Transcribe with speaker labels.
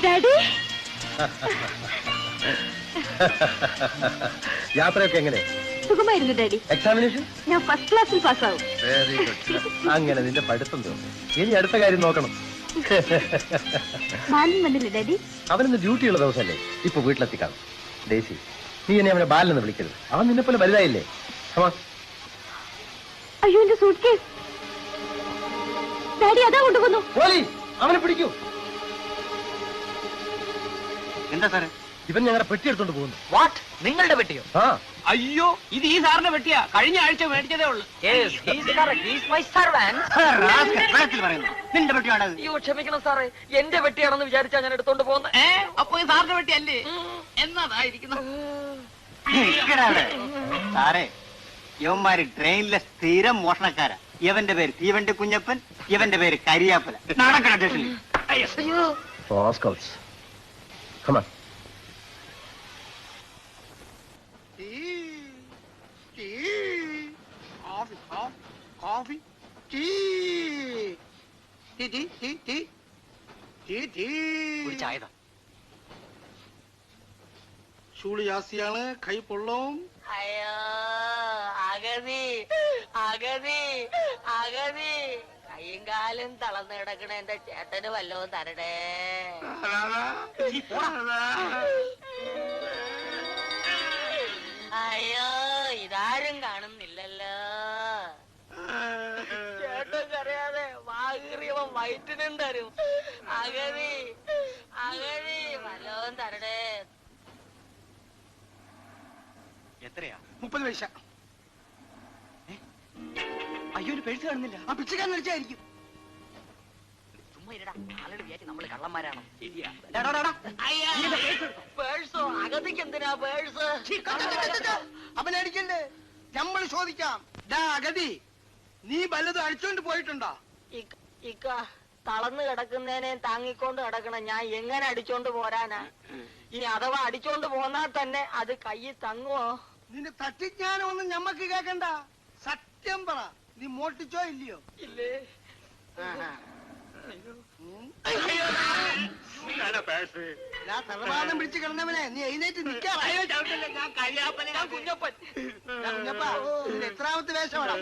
Speaker 1: Daddy
Speaker 2: യാത്രയൊക്കെ എങ്ങനെ?
Speaker 1: സുഖമായിരുന്നു ഡാഡി.
Speaker 2: എക്സാമിനേഷൻ
Speaker 1: ഞാൻ ഫസ്റ്റ് ക്ലാസ്സിൽ പാസ്സാവും.
Speaker 2: Very good. അങ്ങനെ നിന്റെ പഠിത്തം തോന്നും. ഇനി അടുത്ത കാര്യം നോക്കണം.
Speaker 1: ബാലൻ വന്നില്ലേ ഡാഡി?
Speaker 2: അവനിന്ന് ഡ്യൂട്ടിയുള്ള ദിവസമല്ലേ? ഇപ്പൊ വീട്ടിലെത്തിക്കാം. ഡേസി, നീ എന്നെ അവനെ ബാലെന്ന് വിളിക്കരുത്. അവൻ നിന്നെ പോലെ വലുതായില്ലേ?
Speaker 1: അയ്യോ എന്റെ സൂട്ട് കേസ് ഡാഡി അതാ കൊണ്ടുപോകുന്നു.
Speaker 2: അവനെ പിടിക്കൂ.
Speaker 3: എന്താ സാറേ?
Speaker 2: ഇവൻ ഞങ്ങളുടെ പെട്ടി എടുത്തോണ്ട് പോകുന്നു.
Speaker 3: വാട്ട്? നിങ്ങളുടെ പെട്ടിയോ?
Speaker 2: ആ.
Speaker 3: അയ്യോ, ഇത് ഈ സാറിന്റെ പെട്ടിയാ. കഴിഞ്ഞ ആഴ്ച മേടിച്ചതേ ഉള്ളൂ. നിന്റെ പെട്ടിയാണത്?
Speaker 4: അയ്യോ ക്ഷമിക്കണം സാറേ, എന്റെ പെട്ടിയാണെന്ന് വിചാരിച്ചാ ഞാൻ എടുത്തോണ്ട് പോകുന്നത്.
Speaker 3: അപ്പൊ ഈ സാറിന്റെ പെട്ടി അല്ലേ? എന്നതായിരിക്കുന്നു
Speaker 5: സാറേ. യവന്മാര് ട്രെയിനിലെ സ്ഥിരം മോഷണക്കാരാ. ഇവന്റെ പേര് തീവണ്ടി കുഞ്ഞപ്പൻ, ഇവന്റെ പേര് കരിയാപ്പല. നടക്കണ സ്റ്റേഷനിൽ.
Speaker 2: Come on.
Speaker 5: Coffee.
Speaker 3: ചായതാ.
Speaker 5: ചൂട് ജാസ്തിയാണ്, കൈ പൊള്ളും.
Speaker 4: അയ്യോ അഗതി അഗതി അഗതി, കൈയും കാലും തളർന്നു കിടക്കണ എന്റെ ചേട്ടന് വല്ലതും തരണേ. അയ്യോ ഇതാരും കാണുന്നില്ലല്ലോ. ചേട്ടൻ കറിയാതെ വാകീറിയവൻ വയറ്റിനും തരും. അഗതി അഗതി വല്ലതും തരണേ.
Speaker 3: എത്രയാ?
Speaker 5: 30 പൈസ.
Speaker 3: അയ്യോ, ഒരു പേഴ്സ് കാണുന്നില്ല.
Speaker 5: ആ പിച്ചക്കാരൻ അടിച്ചായിരിക്കും.
Speaker 4: ചുമ്മാ ഇരടാ, ആളുകൾ വിചാരിച്ച് നമ്മള് കള്ളന്മാരാണോ?
Speaker 3: ശരിയാ.
Speaker 4: പേഴ്സോ? അഗതിക്ക് എന്തിനാ പേഴ്സ്?
Speaker 5: അവനടിക്കണ്ടേ? നമ്മൾ ചോദിക്കാം. അഗതി, നീ വല്ലതും അടിച്ചോണ്ട് പോയിട്ടുണ്ടോ?
Speaker 4: ഇക്ക തളർന്നു കിടക്കുന്നതിനെ താങ്ങിക്കൊണ്ട് കിടക്കണം. ഞാൻ എങ്ങനെ അടിച്ചോണ്ട് പോരാനാ? ഇനി അഥവാ അടിച്ചോണ്ട് പോന്നാ തന്നെ അത് കയ്യിൽ തങ്ങുവോ?
Speaker 5: നിന്റെ തട്ടിജ്ഞാനമൊന്നും ഞമ്മക്ക് കേക്കണ്ട. സത്യം പറ, നീ മോട്ടിച്ചോ ഇല്ലയോ?
Speaker 4: ഇല്ലേ.
Speaker 5: തലവാദം പിടിച്ച് കിടന്നവനെ നീ എഴുന്നേറ്റ് നിൽക്കാ.
Speaker 4: കുഞ്ഞപ്പൻ
Speaker 5: എത്രാമത്തെ വേഷമാണ്?